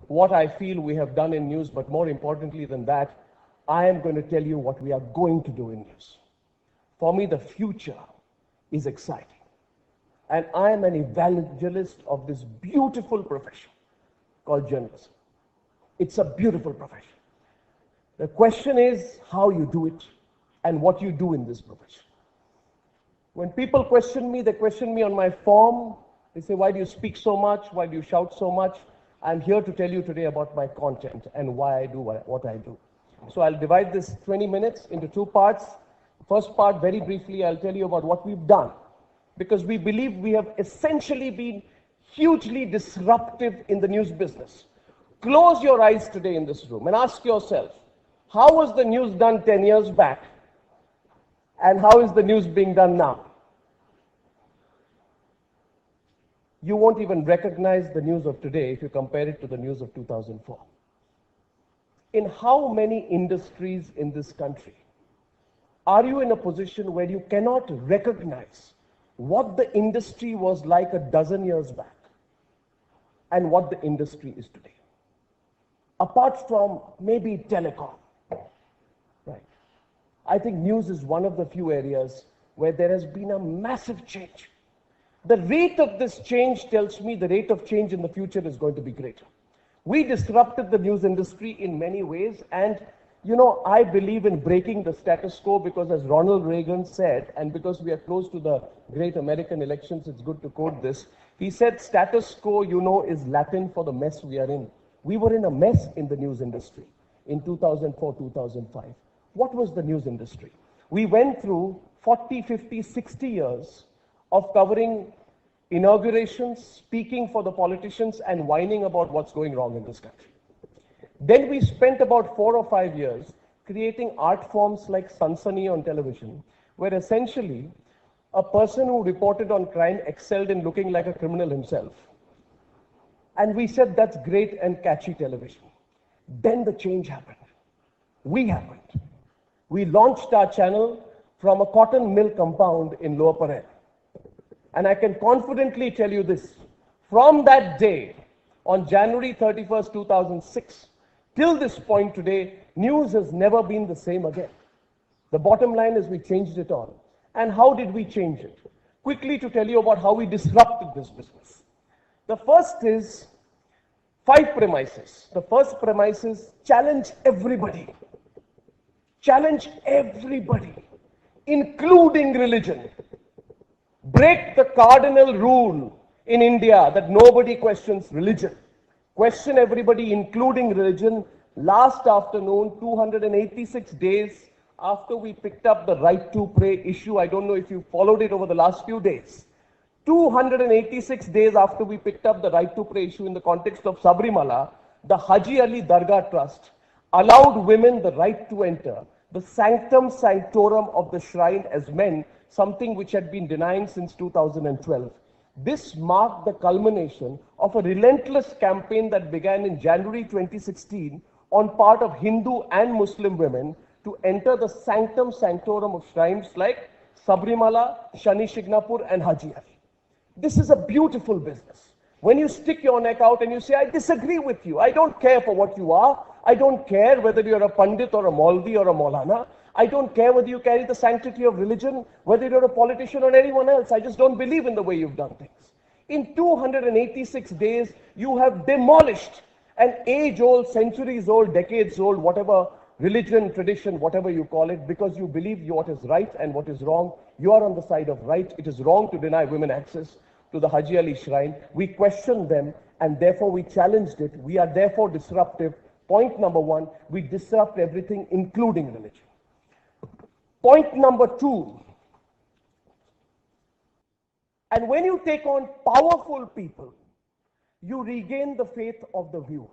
what I feel we have done in news, but more importantly than that, I am going to tell you what we are going to do in news. For me, the future is exciting. And I am an evangelist of this beautiful profession called journalism. It's a beautiful profession. The question is how you do it and what you do in this profession. When people question me, they question me on my form. They say, why do you speak so much? Why do you shout so much? I'm here to tell you today about my content and why I do what I do. So I'll divide this 20 minutes into two parts. First part, very briefly, I'll tell you about what we've done, because we believe we have essentially been hugely disruptive in the news business. Close your eyes today in this room and ask yourself, how was the news done 10 years back? And how is the news being done now? You won't even recognize the news of today if you compare it to the news of 2004. In how many industries in this country are you in a position where you cannot recognize what the industry was like a dozen years back and what the industry is today? Apart from maybe telecom, right? I think news is one of the few areas where there has been a massive change. The rate of this change tells me the rate of change in the future is going to be greater. We disrupted the news industry in many ways, and I believe in breaking the status quo because, as Ronald Reagan said, and because we are close to the great American elections, it's good to quote this. He said, status quo, is Latin for the mess we are in. We were in a mess in the news industry in 2004, 2005. What was the news industry? We went through 40, 50, 60 years of covering inaugurations, speaking for the politicians, and whining about what's going wrong in this country. Then we spent about 4 or 5 years creating art forms like Sansani on television, where essentially a person who reported on crime excelled in looking like a criminal himself. And we said that's great and catchy television. Then the change happened. We happened. We launched our channel from a cotton mill compound in Lower Parel. And I can confidently tell you this, from that day, on January 31st, 2006, till this point today, news has never been the same again. The bottom line is we changed it all. And how did we change it? Quickly to tell you about how we disrupted this business. The first is 5 premises. The first premise is challenge everybody. Challenge everybody, including religion. Break the cardinal rule in India that nobody questions religion. Question everybody, including religion. Last afternoon, 286 days after we picked up the right to pray issue, I don't know if you followed it over the last few days, 286 days after we picked up the right to pray issue in the context of Sabrimala, the Haji Ali Dargah Trust allowed women the right to enter the sanctum sanctorum of the shrine as men, something which had been denying since 2012. This marked the culmination of a relentless campaign that began in January 2016 on part of Hindu and Muslim women to enter the sanctum sanctorum of shrines like Sabrimala, Shani Shignapur and Haji Ali. This is a beautiful business. When you stick your neck out and you say, I disagree with you, I don't care for what you are, I don't care whether you're a Pandit or a Maulvi or a Maulana, I don't care whether you carry the sanctity of religion, whether you're a politician or anyone else, I just don't believe in the way you've done things. In 286 days, you have demolished an age-old, centuries-old, decades-old, whatever religion, tradition, whatever you call it, because you believe what is right and what is wrong. You are on the side of right. It is wrong to deny women access to the Haji Ali shrine. We questioned them and therefore we challenged it. We are therefore disruptive. Point number 1, we disrupt everything, including religion. Point number 2, and when you take on powerful people, you regain the faith of the viewer.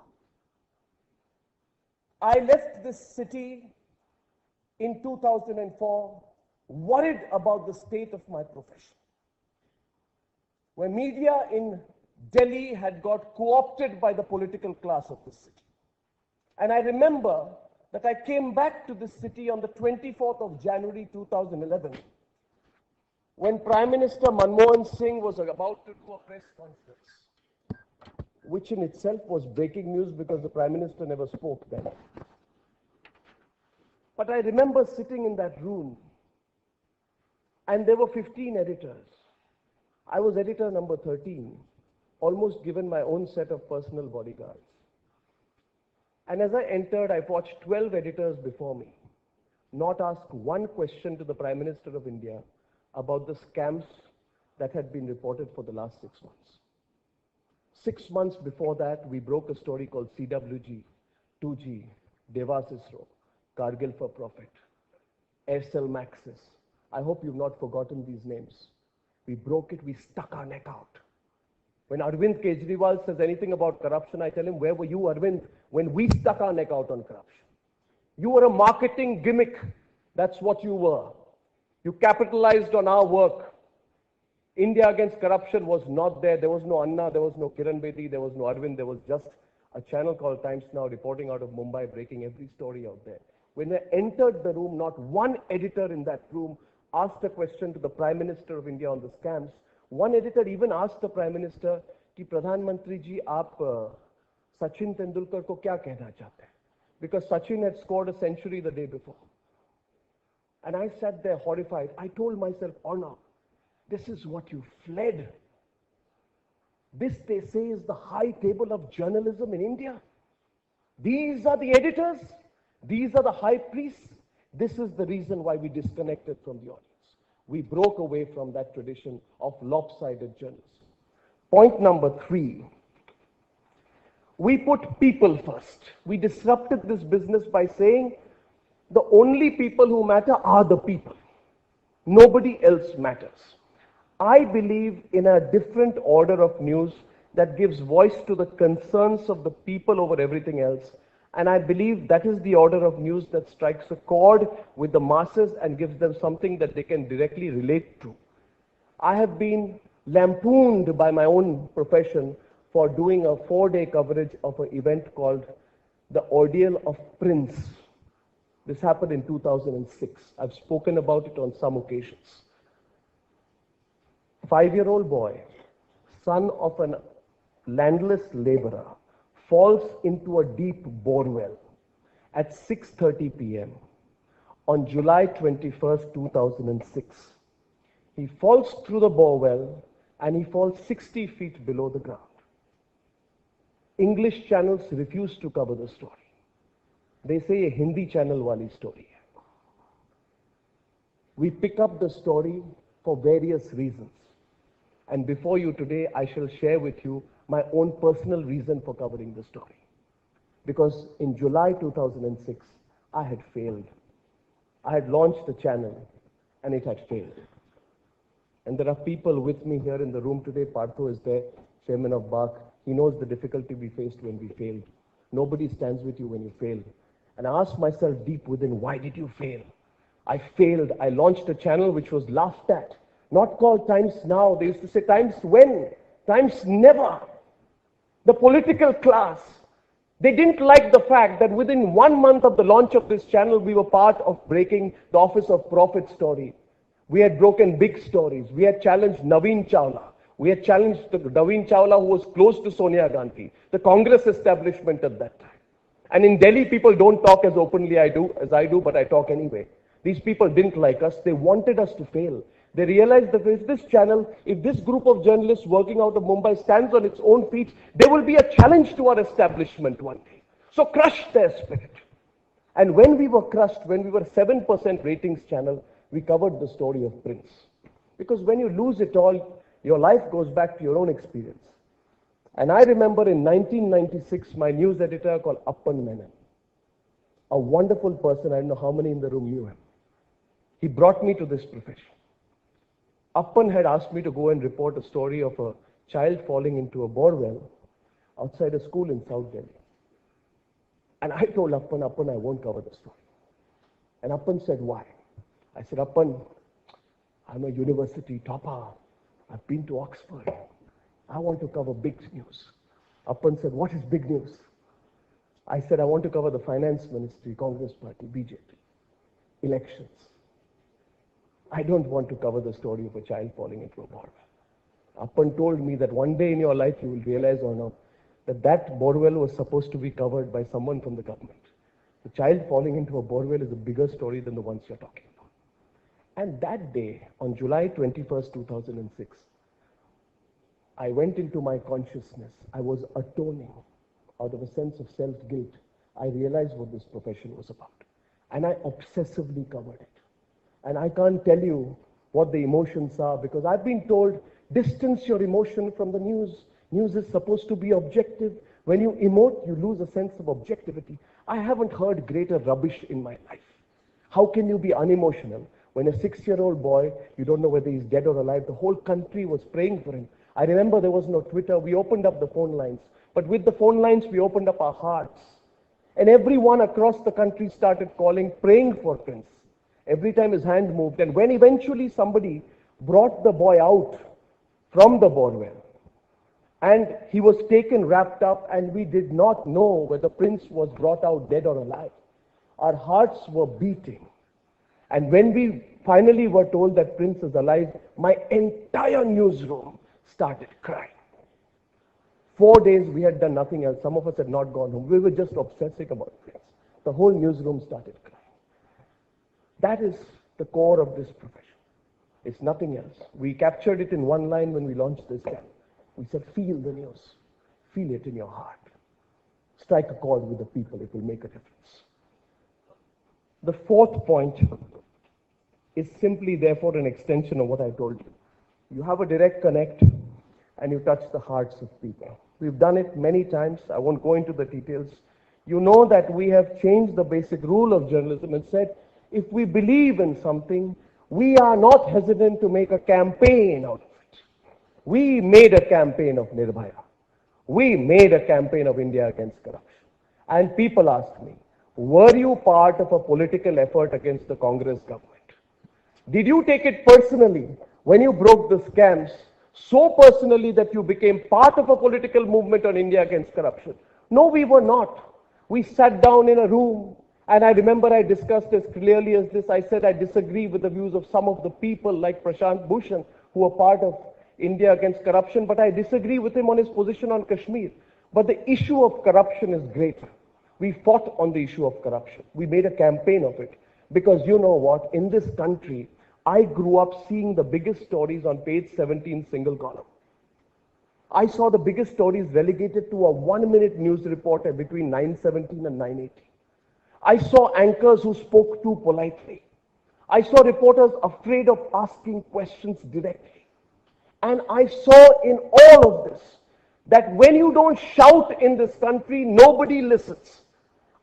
I left this city in 2004 worried about the state of my profession. When media in Delhi had got co-opted by the political class of this city. And I remember that I came back to this city on the 24th of January 2011 when Prime Minister Manmohan Singh was about to do a press conference. which in itself was breaking news because the Prime Minister never spoke then. But I remember sitting in that room, and there were 15 editors. I was editor number 13, almost given my own set of personal bodyguards. And as I entered, I watched 12 editors before me not ask one question to the Prime Minister of India about the scams that had been reported for the last 6 months. 6 months before that, we broke a story called CWG, 2G, Devas ISRO, Kargil for Profit, Aircel Maxis. I hope you've not forgotten these names. We broke it, we stuck our neck out. When Arvind Kejriwal says anything about corruption, I tell him, where were you, Arvind, when we stuck our neck out on corruption? You were a marketing gimmick. That's what you were. You capitalized on our work. India against corruption was not there. There was no Anna, there was no Kiran Bedi, there was no Arvind. There was just a channel called Times Now reporting out of Mumbai, breaking every story out there. When I entered the room, not one editor in that room asked a question to the Prime Minister of India on the scams. One editor even asked the Prime Minister, कि प्रधानमंत्री जी आप सचिन तेंदुलकर को क्या कहना चाहते हैं? Because Sachin had scored a century the day before. And I sat there horrified. I told myself, Arnab, this is what you fled. This, they say, is the high table of journalism in India. These are the editors. These are the high priests. This is the reason why we disconnected from the audience. We broke away from that tradition of lopsided journalism. Point number 3. We put people first. We disrupted this business by saying the only people who matter are the people. Nobody else matters. I believe in a different order of news that gives voice to the concerns of the people over everything else. And I believe that is the order of news that strikes a chord with the masses and gives them something that they can directly relate to. I have been lampooned by my own profession for doing a 4-day coverage of an event called The Ordeal of Prince. This happened in 2006. I've spoken about it on some occasions. 5-year-old boy, son of a landless laborer, falls into a deep borewell at 6:30 p.m. on July 21st, 2006. He falls through the borewell and he falls 60 feet below the ground. English channels refuse to cover the story. They say a Hindi channel wali story. We pick up the story for various reasons. And before you today, I shall share with you my own personal reason for covering the story. Because in July 2006, I had failed. I had launched the channel and it had failed. And there are people with me here in the room today. Partho is there, chairman of BARC. He knows the difficulty we faced when we failed. Nobody stands with you when you fail. And I asked myself deep within, why did you fail? I failed. I launched a channel which was laughed at. Not called Times Now. They used to say, Times when? Times never. The political class, they didn't like the fact that within 1 month of the launch of this channel, we were part of breaking the Office of Profit story. We had broken big stories. We had challenged Naveen Chawla. We had challenged Naveen Chawla, who was close to Sonia Gandhi, the Congress establishment at that time. And in Delhi, people don't talk as openly as I do, but I talk anyway. These people didn't like us. They wanted us to fail. They realized that if this channel, if this group of journalists working out of Mumbai stands on its own feet, there will be a challenge to our establishment one day. So crush their spirit. And when we were crushed, when we were 7% ratings channel, we covered the story of Prince. Because when you lose it all, your life goes back to your own experience. And I remember in 1996, my news editor called Appan Menon, a wonderful person, I don't know how many in the room knew him. He brought me to this profession. Appan had asked me to go and report a story of a child falling into a borewell outside a school in South Delhi. And I told Appan, I won't cover the story. And Appan said, why? I said, Appan, I'm a university topper. I've been to Oxford. I want to cover big news. Appan said, what is big news? I said, I want to cover the finance ministry, Congress party, BJP, elections. I don't want to cover the story of a child falling into a borewell. Appan told me that one day in your life you will realize, Arnab, that that borewell was supposed to be covered by someone from the government. The child falling into a borewell is a bigger story than the ones you're talking about. And that day, on July 21st, 2006, I went into my consciousness. I was atoning out of a sense of self-guilt. I realized what this profession was about. And I obsessively covered it. And I can't tell you what the emotions are because I've been told, distance your emotion from the news. News is supposed to be objective. When you emote, you lose a sense of objectivity. I haven't heard greater rubbish in my life. How can you be unemotional when a 6-year-old boy, you don't know whether he's dead or alive, the whole country was praying for him. I remember there was no Twitter. We opened up the phone lines. But with the phone lines, we opened up our hearts. And everyone across the country started calling, praying for Prince. Every time his hand moved. And when eventually somebody brought the boy out from the borewell, and he was taken wrapped up, and we did not know whether Prince was brought out dead or alive. Our hearts were beating. And when we finally were told that Prince is alive, my entire newsroom started crying. 4 days we had done nothing else. Some of us had not gone home. We were just obsessing about Prince. The whole newsroom started crying. That is the core of this profession. It's nothing else. We captured it in one line when we launched this camp. We said, feel the news. Feel it in your heart. Strike a chord with the people. It will make a difference. The fourth point is simply, therefore, an extension of what I told you. You have a direct connect and you touch the hearts of people. We've done it many times. I won't go into the details. You know that we have changed the basic rule of journalism and said, if we believe in something, we are not hesitant to make a campaign out of it. We made a campaign of Nirbhaya. We made a campaign of India against corruption. And people asked me, were you part of a political effort against the Congress government? Did you take it personally when you broke the scams, so personally that you became part of a political movement on India against corruption? No, we were not. We sat down in a room, and I remember I discussed as clearly as this. I said I disagree with the views of some of the people like Prashant Bhushan, who are part of India against corruption, but I disagree with him on his position on Kashmir. But the issue of corruption is greater. We fought on the issue of corruption. We made a campaign of it. Because you know what? In this country, I grew up seeing the biggest stories on page 17, single column. I saw the biggest stories relegated to a 1-minute news reporter between 9:17 and 9:18. I saw anchors who spoke too politely. I saw reporters afraid of asking questions directly. And I saw in all of this that when you don't shout in this country, nobody listens.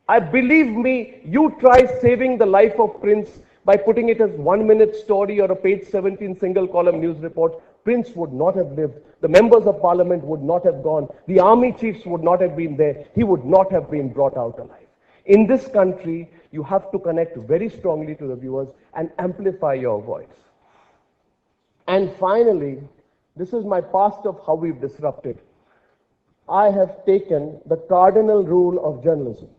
I believe me, you try saving the life of Prince by putting it as 1-minute story or a page 17 single column news report. Prince would not have lived. The members of parliament would not have gone. The army chiefs would not have been there. He would not have been brought out alive. In this country, you have to connect very strongly to the viewers and amplify your voice. And finally, this is my past of how we've disrupted. I have taken the cardinal rule of journalism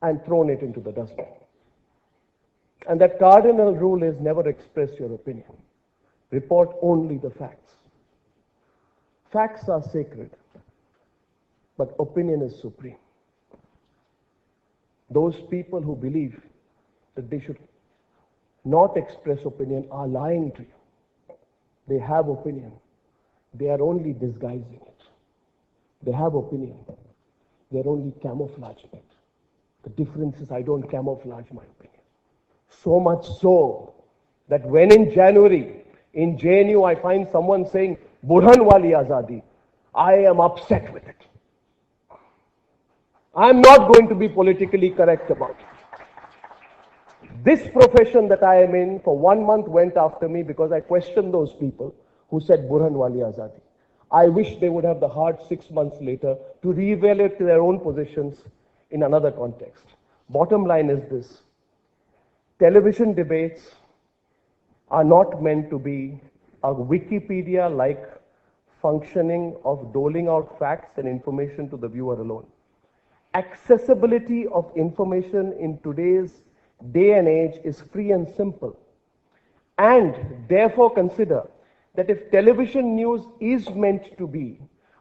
and thrown it into the dustbin. And that cardinal rule is never express your opinion. Report only the facts. Facts are sacred, but opinion is supreme. Those people who believe that they should not express opinion are lying to you. They have opinion. They are only disguising it. They have opinion. They are only camouflaging it. The difference is I don't camouflage my opinion. So much so that when in January, in JNU, I find someone saying, Burhan wali azadi, I am upset with it. I am not going to be politically correct about it. This profession that I am in for 1 month went after me because I questioned those people who said Burhan wali azadi. I wish they would have the heart 6 months later to reevaluate their own positions in another context. Bottom line is this. Television debates are not meant to be a Wikipedia-like functioning of doling out facts and information to the viewer alone. Accessibility of information in today's day and age is free and simple. And therefore consider that if television news is meant to be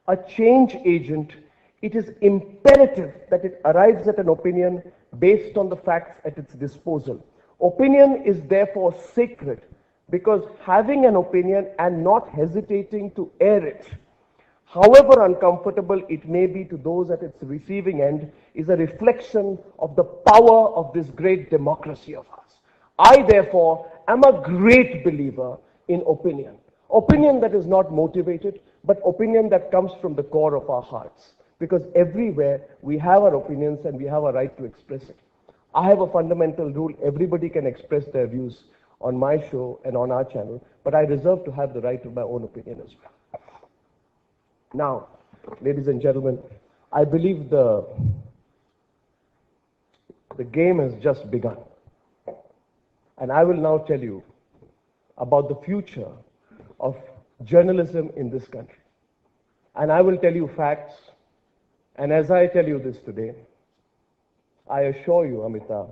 a change agent, it is imperative that it arrives at an opinion based on the facts at its disposal. Opinion is therefore sacred because having an opinion and not hesitating to air it, however uncomfortable it may be to those at its receiving end, is a reflection of the power of this great democracy of ours. I, therefore, am a great believer in opinion. Opinion that is not motivated, but opinion that comes from the core of our hearts. Because everywhere we have our opinions and we have a right to express it. I have a fundamental rule: everybody can express their views on my show and on our channel, but I reserve to have the right to my own opinion as well. Now, ladies and gentlemen, I believe the game has just begun. And I will now tell you about the future of journalism in this country. And I will tell you facts. And as I tell you this today, I assure you, Amitabh,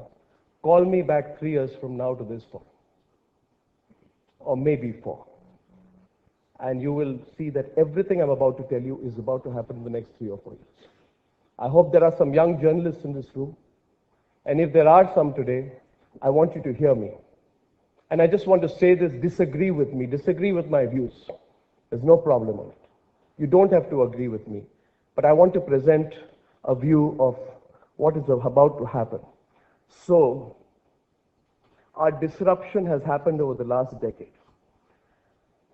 call me back 3 years from now to this forum, or maybe 4. And you will see that everything I'm about to tell you is about to happen in the next 3 or 4 years. I hope there are some young journalists in this room. And if there are some today, I want you to hear me. And I just want to say this: disagree with me, disagree with my views. There's no problem on it. You don't have to agree with me. But I want to present a view of what is about to happen. So, our disruption has happened over the last decade.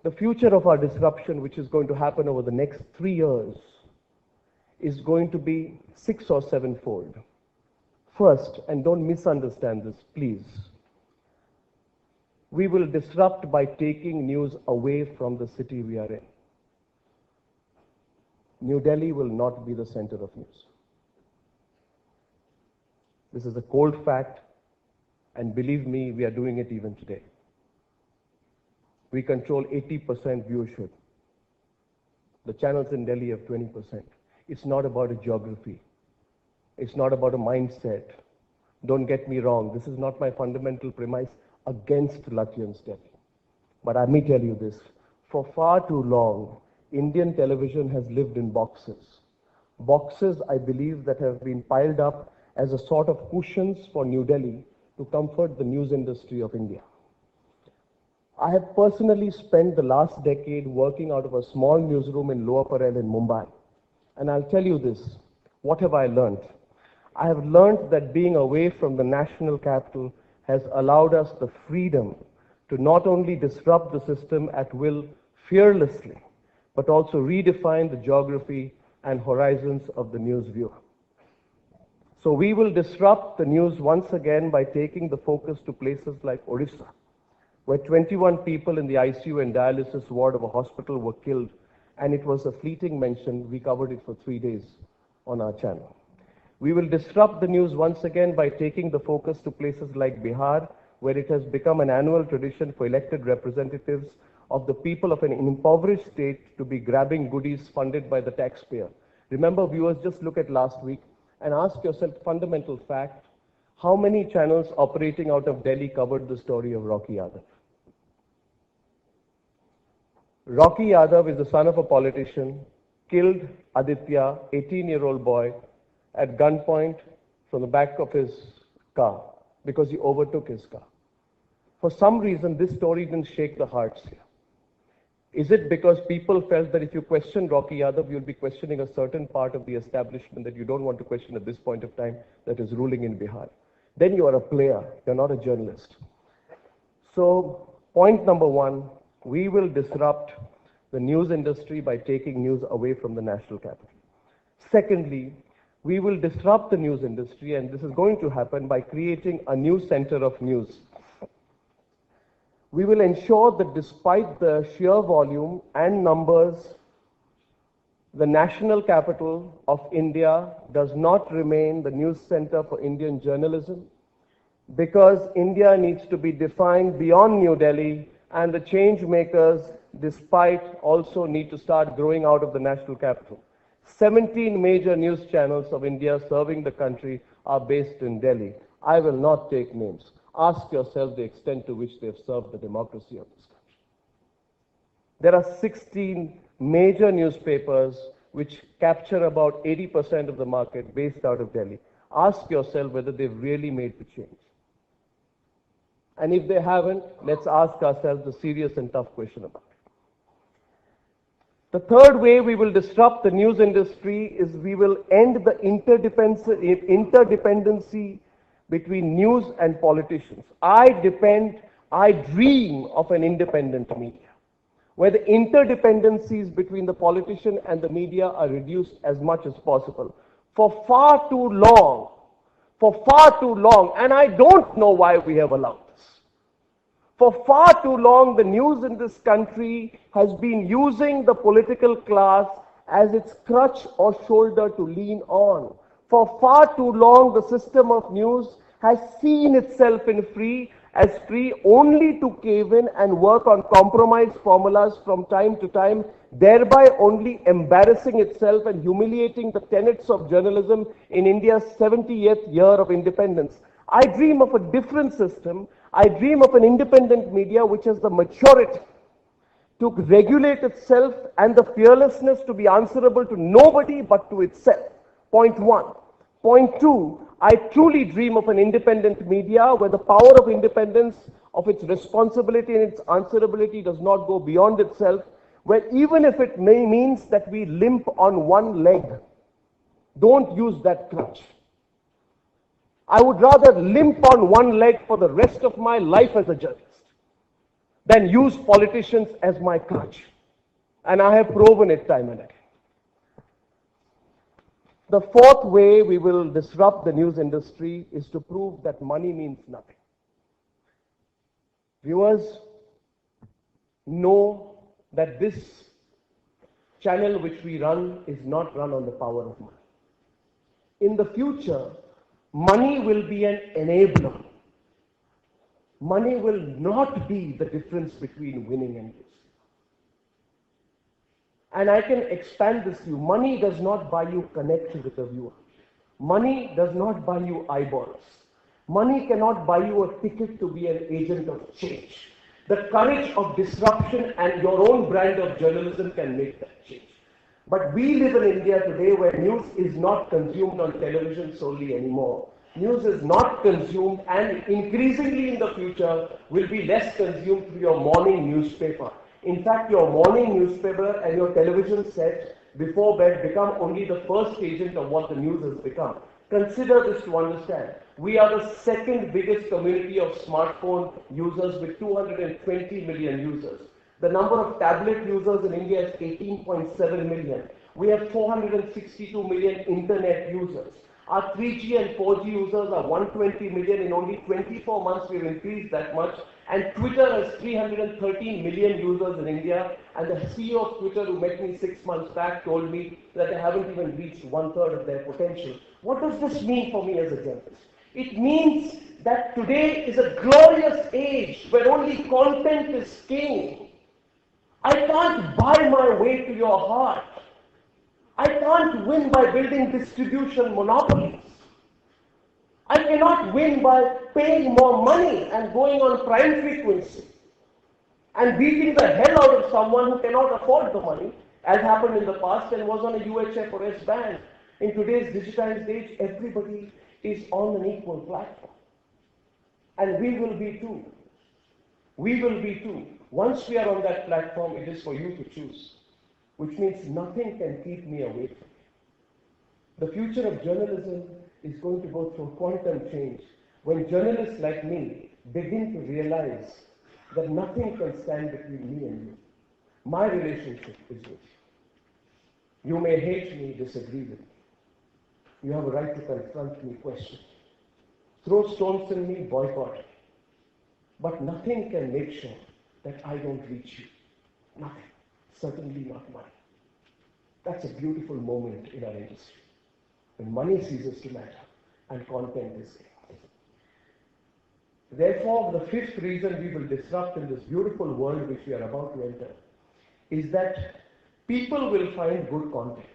The future of our disruption, which is going to happen over the next 3 years, is going to be 6 or 7-fold. First, and don't misunderstand this, please, we will disrupt by taking news away from the city we are in. New Delhi will not be the center of news. This is a cold fact, and believe me, we are doing it even today. We control 80% viewership. The channels in Delhi have 20%. It's not about a geography. It's not about a mindset. Don't get me wrong. This is not my fundamental premise against Lutyens Delhi. But let me tell you this. For far too long, Indian television has lived in boxes. Boxes, I believe, that have been piled up as a sort of cushions for New Delhi to comfort the news industry of India. I have personally spent the last decade working out of a small newsroom in Lower Parel in Mumbai. And I'll tell you this, what have I learned? I have learned that being away from the national capital has allowed us the freedom to not only disrupt the system at will fearlessly, but also redefine the geography and horizons of the news viewer. So we will disrupt the news once again by taking the focus to places like Odisha, where 21 people in the ICU and dialysis ward of a hospital were killed, and it was a fleeting mention. We covered it for 3 days on our channel. We will disrupt the news once again by taking the focus to places like Bihar, where it has become an annual tradition for elected representatives of the people of an impoverished state to be grabbing goodies funded by the taxpayer. Remember, viewers, just look at last week and ask yourself fundamental fact: how many channels operating out of Delhi covered the story of Rocky Yadav? Rocky Yadav is the son of a politician, killed Aditya, 18-year-old boy, at gunpoint from the back of his car because he overtook his car. For some reason, this story didn't shake the hearts here. Is it because people felt that if you question Rocky Yadav, you'll be questioning a certain part of the establishment that you don't want to question at this point of time that is ruling in Bihar? Then you are a player, you're not a journalist. So, point number one, we will disrupt the news industry by taking news away from the national capital. Secondly, we will disrupt the news industry, and this is going to happen by creating a new center of news. We will ensure that despite the sheer volume and numbers, the national capital of India does not remain the news center for Indian journalism, because India needs to be defined beyond New Delhi, and the change makers, despite, also need to start growing out of the national capital. 17 major news channels of India serving the country are based in Delhi. I will not take names. Ask yourself the extent to which they have served the democracy of this country. There are 16 major newspapers which capture about 80% of the market based out of Delhi, ask yourself whether they've really made the change. And if they haven't, let's ask ourselves the serious and tough question about it. The third way we will disrupt the news industry is we will end the interdependency between news and politicians. I dream of an independent media, where the interdependencies between the politician and the media are reduced as much as possible. For far too long, and I don't know why we have allowed this. For far too long, the news in this country has been using the political class as its crutch or shoulder to lean on. For far too long, the system of news has seen itself as free only to cave in and work on compromise formulas from time to time, thereby only embarrassing itself and humiliating the tenets of journalism in India's 70th year of independence. I dream of a different system. I dream of an independent media which has the maturity to regulate itself and the fearlessness to be answerable to nobody but to itself. Point one. Point two, I truly dream of an independent media where the power of independence, of its responsibility and its answerability does not go beyond itself, where even if it means that we limp on one leg, don't use that crutch. I would rather limp on one leg for the rest of my life as a journalist than use politicians as my crutch. And I have proven it time and again. The fourth way we will disrupt the news industry is to prove that money means nothing. Viewers know that this channel which we run is not run on the power of money. In the future, money will be an enabler. Money will not be the difference between winning and losing. And I can expand this to you. Money does not buy you connection with the viewer. Money does not buy you eyeballs. Money cannot buy you a ticket to be an agent of change. The courage of disruption and your own brand of journalism can make that change. But we live in India today where news is not consumed on television solely anymore. News is not consumed and increasingly in the future will be less consumed through your morning newspaper. In fact, your morning newspaper and your television set before bed become only the first agent of what the news has become. Consider this to understand. We are the second biggest community of smartphone users with 220 million users. The number of tablet users in India is 18.7 million. We have 462 million internet users. Our 3G and 4G users are 120 million. In only 24 months, we've increased that much. And Twitter has 313 million users in India. And the CEO of Twitter, who met me 6 months back, told me that they haven't even reached 1/3 of their potential. What does this mean for me as a journalist? It means that today is a glorious age where only content is king. I can't buy my way to your heart. I can't win by building distribution monopolies. I cannot win by paying more money and going on prime frequency and beating the hell out of someone who cannot afford the money, as happened in the past and was on a UHF or S band. In today's digitized age, everybody is on an equal platform. And we will be too. We will be too. Once we are on that platform, it is for you to choose, which means nothing can keep me away from it. The future of journalism is going to go through quantum change when journalists like me begin to realize that nothing can stand between me and you. My relationship is with you. You may hate me, disagree with me. You have a right to confront me, question me. Throw stones at me, boycott me. But nothing can make sure that I don't reach you. Nothing. Certainly not money. That's a beautiful moment in our industry, when money ceases to matter and content is king. Therefore, the fifth reason we will disrupt in this beautiful world which we are about to enter is that people will find good content.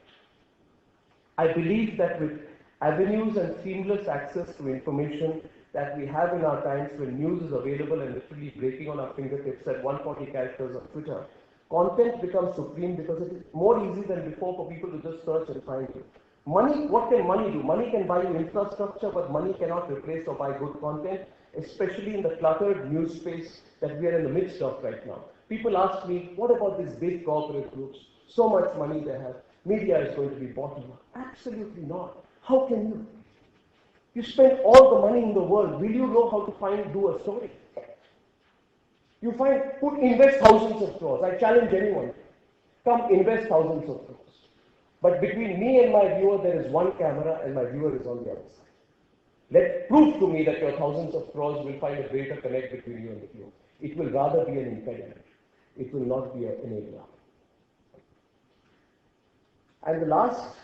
I believe that with avenues and seamless access to information that we have in our times when news is available and literally breaking on our fingertips at 140 characters on Twitter, Content becomes supreme because it is more easy than before for people to just search and find you. Money, what can money do? Money can buy you infrastructure, but money cannot replace or buy good content, especially in the cluttered news space that we are in the midst of right now. People ask me, what about these big corporate groups? So much money they have. Media is going to be bottom up. Absolutely not. How can you? You spend all the money in the world. Will you know how to do a story? You invest thousands of crores. I challenge anyone. Come invest thousands of crores. But between me and my viewer, there is one camera and my viewer is on the other side. Prove to me that your thousands of crores will find a greater connect between you and the viewer. It will rather be an impediment. It will not be an enabler. And the last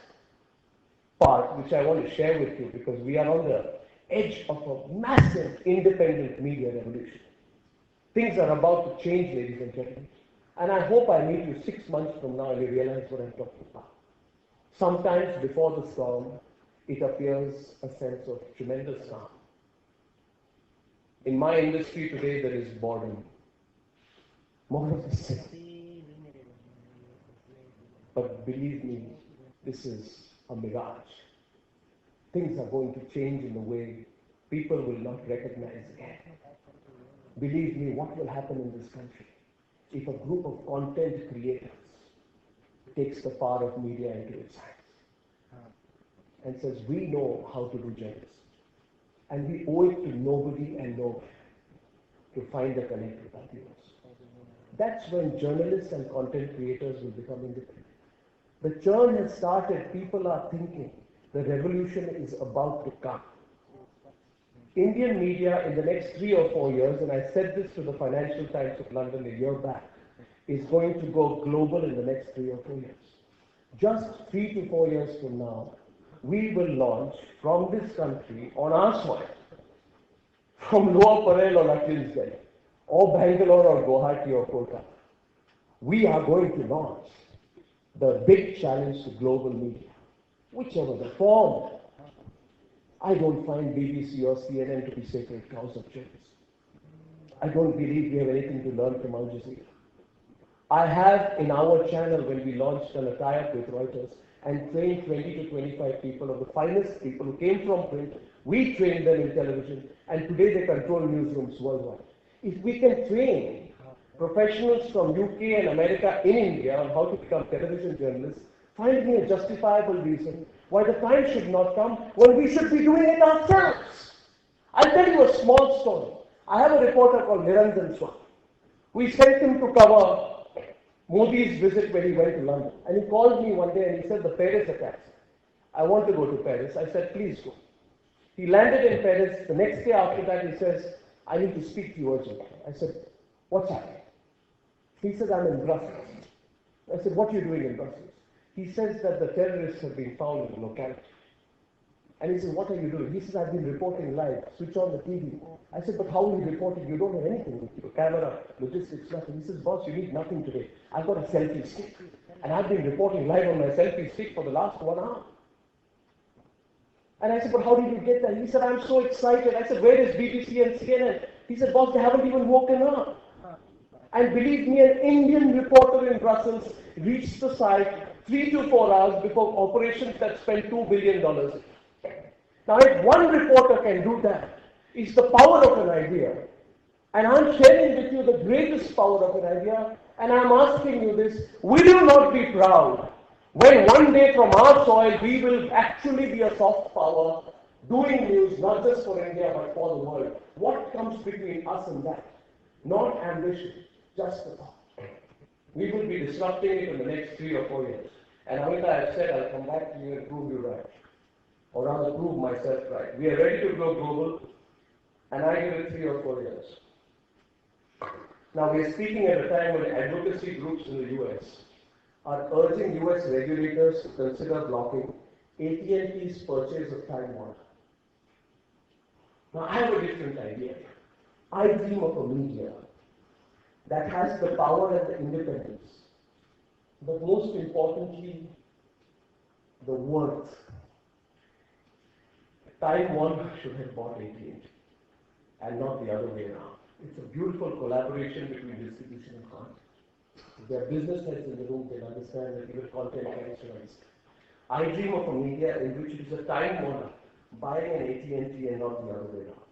part, which I want to share with you, because we are on the edge of a massive independent media revolution. Things are about to change, ladies and gentlemen. And I hope I meet you 6 months from now and you realize what I'm talking about. Sometimes before the storm, it appears a sense of tremendous calm. In my industry today, there is boredom. More of the same. But believe me, this is a mirage. Things are going to change in a way people will not recognize again. Believe me, what will happen in this country if a group of content creators takes the power of media into its hands and says, we know how to do journalism, and we owe it to nobody and nowhere to find a connect with our viewers. That's when journalists and content creators will become independent. The churn has started. People are thinking the revolution is about to come. Indian media in the next 3 or 4 years, and I said this to the Financial Times of London a year back, is going to go global in the next 3 or 4 years. Just 3 to 4 years from now, we will launch from this country on our soil, from Lower Parel or Lachinsgate, or Bangalore or Guwahati or Kolkata. We are going to launch the big challenge to global media, whichever the form. I don't find BBC or CNN to be sacred cows of journalism. I don't believe we have anything to learn from Al Jazeera. I have in our channel, when we launched a tie-up with Reuters and trained 20 to 25 people of the finest people who came from print, we trained them in television, and today they control newsrooms worldwide. If we can train professionals from UK and America in India on how to become television journalists, find me a justifiable reason why the time should not come when we should be doing it ourselves. I'll tell you a small story. I have a reporter called Niranjan Swami. We sent him to cover Modi's visit when he went to London. And he called me one day and he said, the Paris attacks. I want to go to Paris. I said, please go. He landed in Paris. The next day after that, he says, I need to speak to you urgently. I said, what's happening? He said, I'm in Brussels. I said, what are you doing in Brussels? He says that the terrorists have been found in the locality. And he said, what are you doing? He says, I've been reporting live. Switch on the TV. I said, but how are you reporting? You don't have anything with you. Camera, logistics, nothing. He says, boss, you need nothing today. I've got a selfie stick. And I've been reporting live on my selfie stick for the last 1 hour. And I said, but how did you get that? He said, I'm so excited. I said, where is BBC and CNN? He said, boss, they haven't even woken up. And believe me, an Indian reporter in Brussels reached the site 3 to 4 hours before operations that spent $2 billion. Now, if one reporter can do that, it's the power of an idea. And I'm sharing with you the greatest power of an idea, and I'm asking you this, will you not be proud when one day from our soil we will actually be a soft power doing news, not just for India, but for the world? What comes between us and that? Not ambition, just the thought. We will be disrupting it in the next 3 or 4 years. And Amita, I've said I'll come back to you and prove you right. Or rather prove myself right. We are ready to go global, and I give it 3 or 4 years. Now we are speaking at a time when advocacy groups in the US are urging US regulators to consider blocking AT&T's purchase of Time Warner. Now I have a different idea. I dream of a media that has the power and the independence, but most importantly, the worth. Time Warner should have bought AT&T and not the other way around. It's a beautiful collaboration between distribution and content. There are business heads in the room, they understand that even content carries risk. I dream of a media in which it is a time warner buying an AT&T and not the other way around.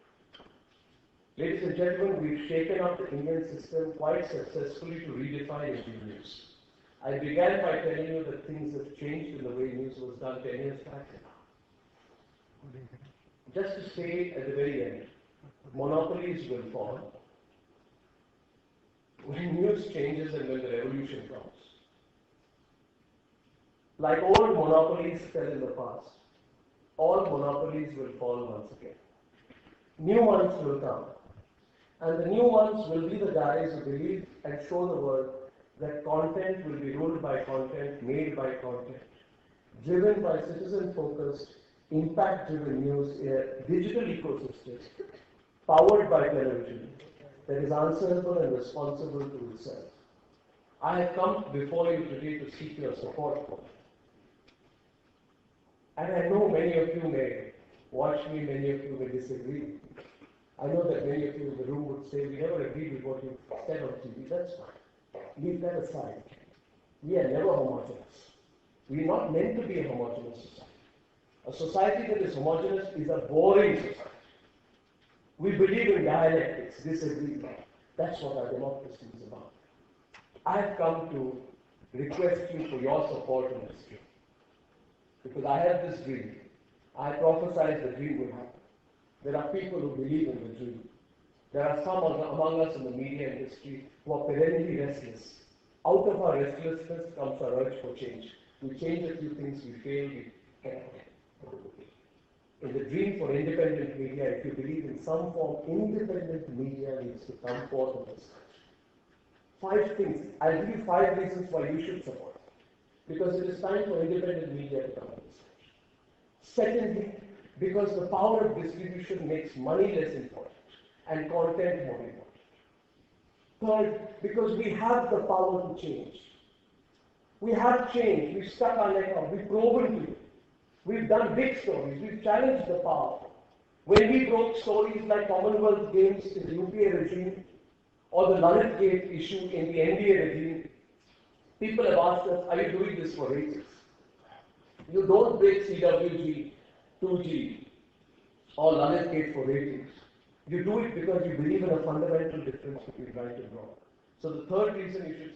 Ladies and gentlemen, we've shaken up the Indian system quite successfully to redefine Indian news. I began by telling you that things have changed in the way news was done 10 years back now. Just to say at the very end, monopolies will fall when news changes and when the revolution comes. Like old monopolies fell in the past, all monopolies will fall once again. New ones will come. And the new ones will be the guys who believe and show the world that content will be ruled by content, made by content, driven by citizen-focused, impact-driven news in a digital ecosystem, powered by television, that is answerable and responsible to itself. I have come before you today to seek your support for it. And I know many of you may watch me, many of you may disagree. I know that many of you in the room would say, we never agreed with what you said on TV. That's fine. Leave that aside. We are never homogeneous. We are not meant to be a homogeneous society. A society that is homogeneous is a boring society. We believe in dialectics, disagree. That's what our democracy is about. I have come to request you for your support in this dream. Because I have this dream. I prophesied the dream will happen. There are people who believe in the dream. There are some among us in the media industry who are perennially restless. Out of our restlessness comes our urge for change. We change a few things, we fail, we cannot. In the dream for independent media, if you believe in some form, independent media needs to come forth in this country. 5 things. I'll give you 5 reasons why you should support it. Because it is time for independent media to come in this country. Secondly, because the power of distribution makes money less important and content more important. Third, because we have the power to change. We have changed. We've stuck our neck out. We've proven to you. We've done big stories. We've challenged the power. When we broke stories like Commonwealth Games in the UPA regime or the Lalit Gate issue in the NDA regime, people have asked us, are you doing this for ratings? You don't break CWG, 2G, or Lalit Gate for ratings. You do it because you believe in a fundamental difference between right and wrong. So the third reason you should support